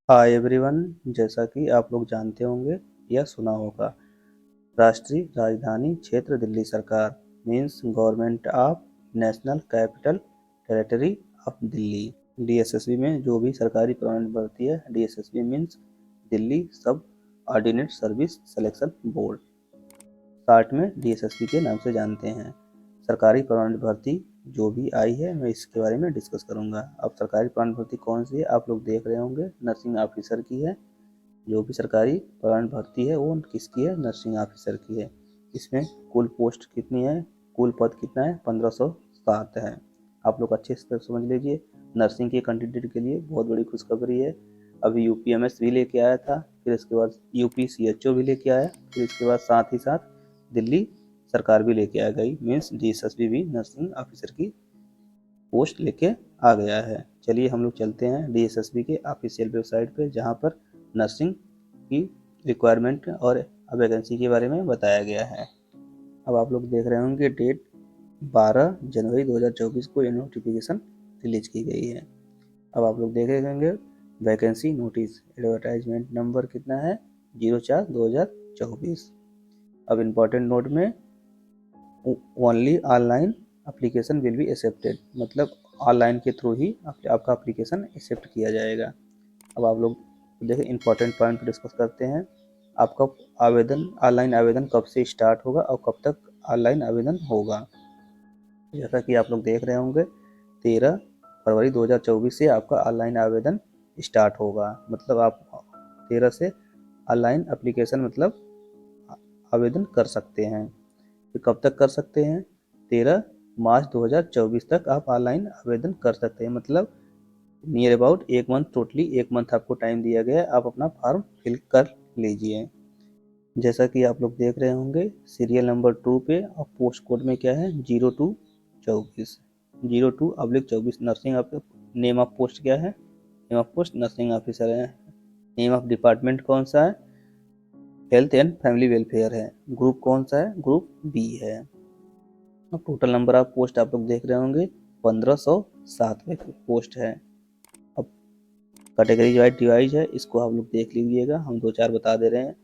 Hi everyone. जैसा कि आप लोग जानते होंगे या सुना होगा, राष्ट्रीय राजधानी क्षेत्र दिल्ली सरकार means government of national capital territory of Delhi. DSSB में जो भी सरकारी परमानेंट भर्ती है, डीएसएसबी मीन्स दिल्ली सब ordinate service selection board, short में डीएसएसबी के नाम से जानते हैं। सरकारी परमानेंट भर्ती जो भी आई है मैं इसके बारे में डिस्कस करूंगा। अब सरकारी परमानेंट भर्ती कौन सी है आप लोग देख रहे होंगे, नर्सिंग ऑफिसर की है। जो भी सरकारी परमानेंट भर्ती है वो किसकी है, नर्सिंग ऑफिसर की है। इसमें कुल पोस्ट कितनी है, कुल पद कितना है, 1507 है। आप लोग अच्छे से समझ लीजिए। नर्सिंग के कैंडिडेट के लिए बहुत बड़ी खुशखबरी है। अभी यूपीएमएस भी लेके आया था, फिर इसके बाद यूपीसीएचओ भी लेके आया, फिर इसके बाद साथ ही साथ दिल्ली सरकार भी लेके आ गई, मीन्स डीएसएसबी भी नर्सिंग ऑफिसर की पोस्ट लेके आ गया है। चलिए हम लोग चलते हैं डीएसएसबी के ऑफिशियल वेबसाइट पे, जहाँ पर नर्सिंग की रिक्वायरमेंट और वैकेंसी के बारे में बताया गया है। अब आप लोग देख रहे होंगे डेट 12 जनवरी 2024 को ये नोटिफिकेशन रिलीज की गई है। अब आप लोग देख रहे होंगे वैकेंसी नोटिस एडवर्टाइजमेंट नंबर कितना है, 04/2024। अब इम्पोर्टेंट नोट में only online application will be accepted, मतलब ऑनलाइन के थ्रू ही आपका एप्लीकेशन एक्सेप्ट किया जाएगा। अब आप लोग देखें इंपॉर्टेंट पॉइंट डिस्कस करते हैं। आपका आवेदन ऑनलाइन आवेदन कब से स्टार्ट होगा और कब तक ऑनलाइन आवेदन होगा। जैसा कि आप लोग देख रहे होंगे 13 फरवरी 2024 से आपका ऑनलाइन आवेदन स्टार्ट होगा। मतलब आप 13 से ऑनलाइन एप्लीकेशन मतलब आवेदन कर सकते हैं। फिर कब तक कर सकते हैं, 13 मार्च 2024 तक आप ऑनलाइन आवेदन कर सकते हैं। मतलब नियर अबाउट एक मंथ, टोटली एक मंथ आपको टाइम दिया गया है, आप अपना फॉर्म फिल कर लीजिए। जैसा कि आप लोग देख रहे होंगे सीरियल नंबर 2 पे और पोस्ट कोड में क्या है, 0224, 02/24 नर्सिंग। आप नेम ऑफ पोस्ट क्या है, name of post nursing officer है। नेम ऑफ डिपार्टमेंट कौन सा है, हेल्थ एंड फैमिली वेलफेयर है। ग्रुप कौन सा है, ग्रुप बी है। अब टोटल नंबर ऑफ पोस्ट आप लोग देख रहे होंगे 1507 पोस्ट है। अब कैटेगरी वाइज डिवाइज है, इसको आप लोग देख लीजिएगा, हम दो चार बता दे रहे हैं।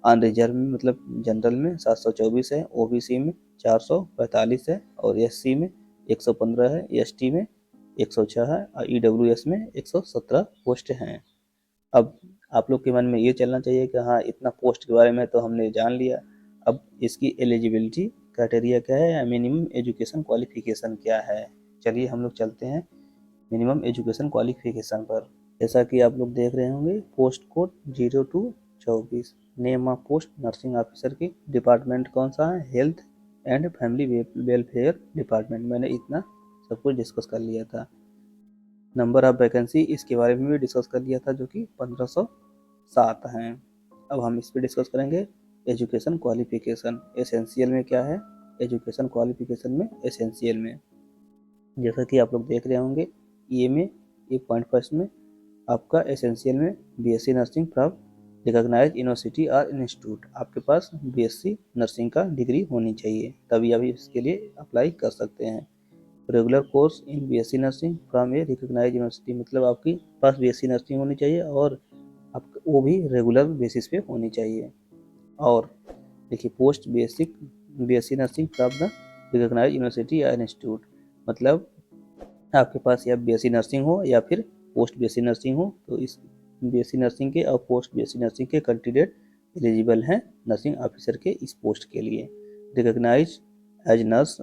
अन रिजर्व में मतलब जनरल में 724 है, ओबीसी में 445 है और एससी में 115 है, एसटी में 106 है और ईडब्ल्यूएस में 117 पोस्ट हैं। अब आप लोग के मन में ये चलना चाहिए कि हाँ इतना पोस्ट के बारे में तो हमने जान लिया, अब इसकी एलिजिबिलिटी क्राइटेरिया क्या है या मिनिमम एजुकेशन क्वालिफिकेशन क्या है। चलिए हम लोग चलते हैं मिनिमम एजुकेशन क्वालिफिकेशन पर। जैसा कि आप लोग देख रहे होंगे post code 0224, name of post nursing officer की, डिपार्टमेंट कौन सा है, health and family welfare department. मैंने इतना सब कुछ डिस्कस कर लिया था। नंबर ऑफ वैकेंसी इसके बारे में भी डिस्कस कर लिया था जो कि 1507 हैं। अब हम इस पर डिस्कस करेंगे एजुकेशन क्वालिफिकेशन एसेंशियल में क्या है, एजुकेशन क्वालिफिकेशन में एसेंशियल में जैसा कि आप लोग देख रहे होंगे ये में एक पॉइंट फर्स्ट में आपका एसेंशियल में BSc nursing from recognise university और इंस्टीट्यूट, आपके पास बीएससी नर्सिंग का डिग्री होनी चाहिए तभी आप इसके लिए अप्लाई कर सकते हैं। Regular course in BSc nursing from a recognise university, मतलब आपके पास बीएससी नर्सिंग होनी चाहिए और आप वो भी रेगुलर बेसिस पे होनी चाहिए। और देखिए post basic BSc nursing from the recognise university या इंस्टीट्यूट, मतलब आपके पास या बीएससी नर्सिंग हो या फिर पोस्ट बीएससी नर्सिंग हो, तो इस बीएससी नर्सिंग के और पोस्ट बीएससी नर्सिंग के कैंडिडेट एलिजिबल हैं नर्सिंग ऑफिसर के इस पोस्ट के लिए। रिकॉग्नाइज एज नर्स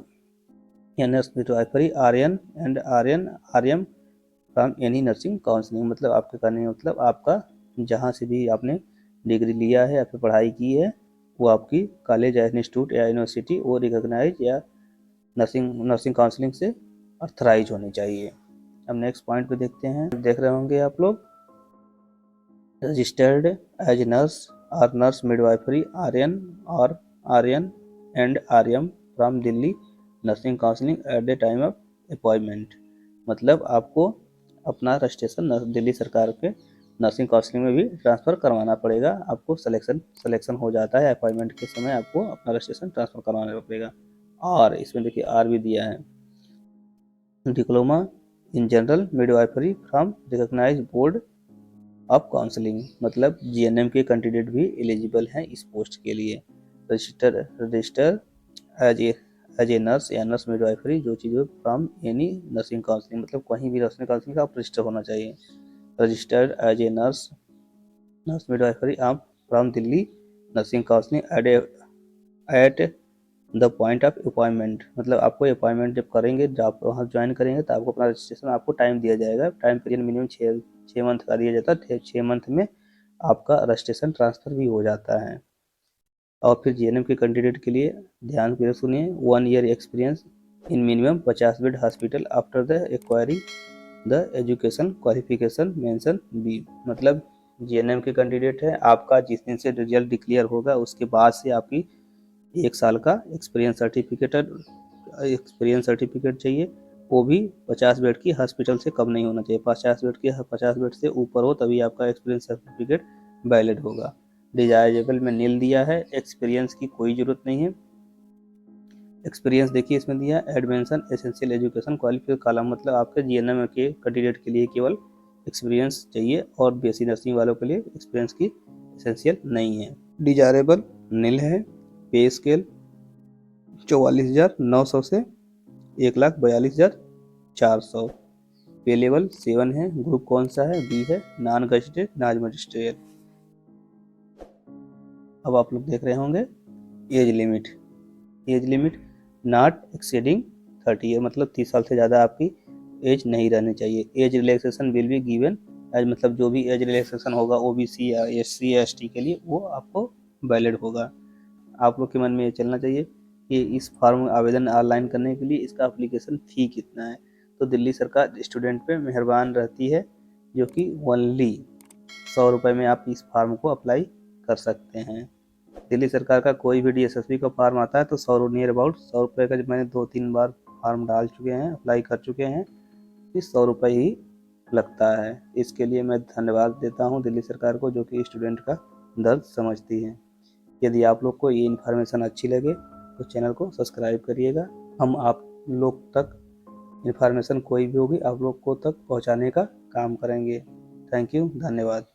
या nurse midwifery RN and RM from any nursing counselling, मतलब आपके कहने मतलब आपका जहाँ से भी आपने डिग्री लिया है या फिर पढ़ाई की है वो आपकी कॉलेज या इंस्टीट्यूट या यूनिवर्सिटी वो रिकॉग्नाइज या नर्सिंग काउंसलिंग से अथराइज होनी चाहिए। अब नेक्स्ट पॉइंट पे देखते हैं, देख रहे होंगे आप लोग रजिस्टर्ड एज नर्स और nurse midwifery RN and RM from Delhi nursing counselling at the time of appointment, मतलब आपको अपना रजिस्ट्रेशन दिल्ली सरकार के नर्सिंग काउंसलिंग में भी ट्रांसफ़र करवाना पड़ेगा। आपको सिलेक्शन हो जाता है अपॉइंटमेंट के समय, आपको अपना रजिस्ट्रेशन ट्रांसफ़र करवाना पड़ेगा। और इसमें देखिए आर भी दिया है, diploma in general midwifery from recognised board of counselling, मतलब जीएनएम के कैंडिडेट भी एलिजिबल हैं इस पोस्ट के लिए। रजिस्टर एज ए नर्स या नर्स मिडवाइफरी, जो चीज़ फ्रॉम एनी नर्सिंग काउंसलिंग, मतलब कहीं भी नर्सिंग काउंसलिंग का आप रजिस्टर होना चाहिए। Registered as a nurse nurse midwifery आप from Delhi nursing counselling at the point of appointment, मतलब आपको अपॉइंटमेंट जब करेंगे, जब आप वहाँ ज्वाइन करेंगे तो आपको अपना रजिस्ट्रेशन, आपको टाइम दिया जाएगा। टाइम पीरियड मिनिमम 6 मंथ का दिया जाता है। 6 मंथ में आपका रजिस्ट्रेशन ट्रांसफ़र भी हो जाता है। और फिर जीएनएम के कैंडिडेट के लिए ध्यान से सुनिए, 1 year experience in minimum 50 bed hospital after the acquiring the education qualification mention be, मतलब जीएनएम के कैंडिडेट है, आपका जिस दिन से रिजल्ट डिक्लेयर होगा उसके बाद से आपकी 1 साल का एक्सपीरियंस सर्टिफिकेट चाहिए। वो भी 50 बेड की हॉस्पिटल से कम नहीं होना चाहिए। 50 बेड से ऊपर हो तभी आपका एक्सपीरियंस सर्टिफिकेट वैलिड होगा। डिजायरेबल में नील दिया है, एक्सपीरियंस की कोई ज़रूरत नहीं है। एक्सपीरियंस देखिए इसमें दिया एडमेंशन एसेंशियल एजुकेशन क्वालिफिकेशन कॉलम, मतलब आपके जीएनएम के कैंडिडेट के लिए केवल एक्सपीरियंस चाहिए और बीएससी नर्सिंग वालों के लिए एक्सपीरियंस की एसेंशियल नहीं है। डिजायरेबल नील है। पे स्केल 44,900 से 1,42,400। पे लेवल 7 है। ग्रुप कौन सा है? बी है, नॉन गजटेड नॉन मजिस्ट्रियल। अब आप लोग देख रहे होंगे age limit not exceeding 30 year, मतलब 30 साल से ज़्यादा आपकी एज नहीं रहनी चाहिए। Age relaxation will be given age, मतलब जो भी एज रिलैक्सेशन होगा ओबीसी या एससी या एसटी के लिए वो आपको वैलिड होगा। आप लोग के मन में ये चलना चाहिए कि इस फॉर्म आवेदन ऑनलाइन करने के लिए इसका एप्लीकेशन फ़ी कितना है। तो दिल्ली सरकार स्टूडेंट पे मेहरबान रहती है, जो कि ओनली 100 रुपये में आप इस फॉर्म को अप्लाई कर सकते हैं। दिल्ली सरकार का कोई भी डीएसएसबी का फॉर्म आता है तो 100 नियर अबाउट 100 रुपये का, जब मैंने 2-3 बार फॉर्म डाल चुके हैं, अप्लाई कर चुके हैं, इस 100 रुपये ही लगता है। इसके लिए मैं धन्यवाद देता हूँ दिल्ली सरकार को, जो कि स्टूडेंट का दर्द समझती है। यदि आप लोग को ये इन्फॉर्मेशन अच्छी लगे तो चैनल को सब्सक्राइब करिएगा। हम आप लोग तक इन्फॉर्मेशन कोई भी होगी आप लोग को तक पहुँचाने का काम करेंगे। थैंक यू, धन्यवाद।